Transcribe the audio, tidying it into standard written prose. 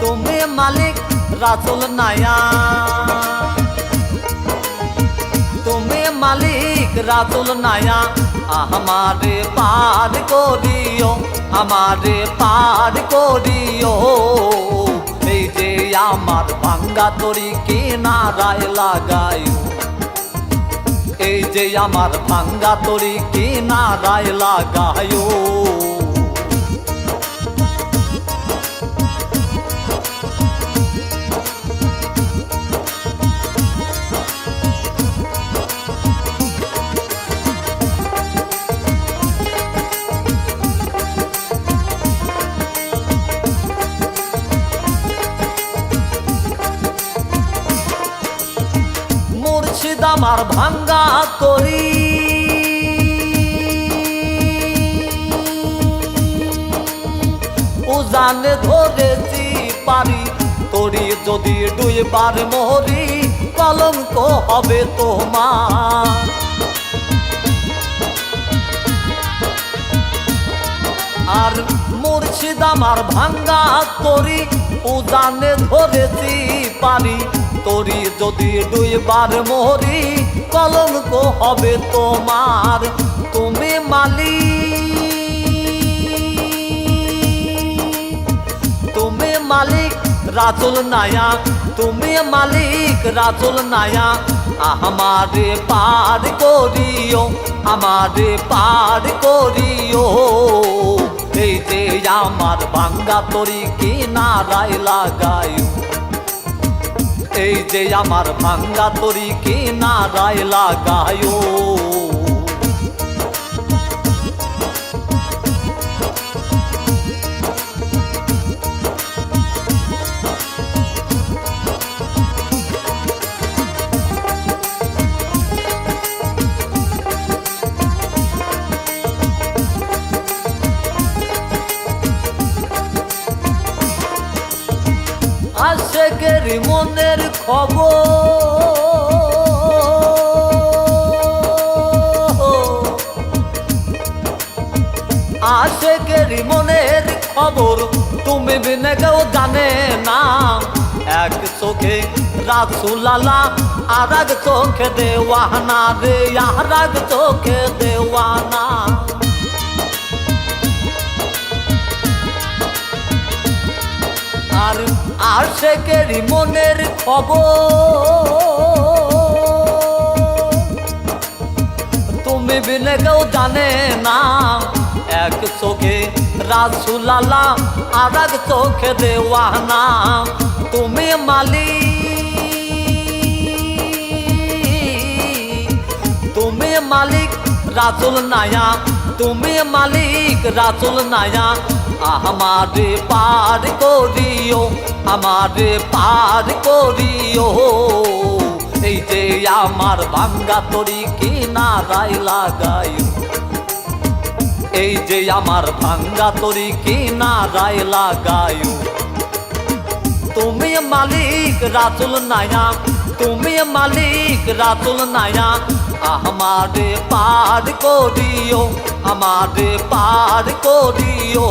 তুমি মালিক রাসূল নায়া, তুমি মালিক রাসূল নায়া, আমারে পার করিও, আমারে পার করিও। এই যে আমার ভাঙ্গা তরি কিনারায় লাগাইও, এই যে আমার ভাঙ্গা তরি কিনারায় লাগাইও। মুর্শিদ আমার ভাঙ্গা তরি, উজানে ধরেছি পারি, তরি যদি দুইবার মরি কলঙ্ক হবে তোমার। আর মুর্শিদ আমার ভাঙ্গা তরি, উজানে ধরেছি পারি, তরি যদি দুইবার মরি কলঙ্ক হবে তোমার। তুমি মালিক, তুমি মালিক রাসূল নায়া, তুমি মালিক রাসূল নায়া, আমারে পার করিও, আমারে পার করিও। এই যে আমার ভাঙ্গা তরি কিনারায় লাগাইও, এই যে আমার ভাঙ্গা তরি কিনারায় লাগাইও। আশেকের মনের খবর, আশেকের মনের খবর তুমি বিনে কেউ জানে না। এক চোখে রাসূল আল্লাহ, আর এক চোখে দেওয়ানা রে, আর এক চোখে দেওয়ানা। আর আশেকের মনের খবর তুমি বিনে কেউ জানে না। এক চোখে রাসূল আল্লাহ, আর এক চোখে দেওয়ানা। তুমি মালিক, তুমি মালিক রাসূল নায়া, তুমি মালিক রাসূল নায়া, আমারে পার করিও, আমারে পার করিও। এই যে আমার ভাঙ্গা তরি কিনারায় লাগাইও, এই যে আমার ভাঙ্গা তরি কিনারায় লাগাইও। তুমি মালিক রাসূল নায়া, তুমি মালিক রাসূল নায়া, আমারে পার করিও, আমারে পার করিও।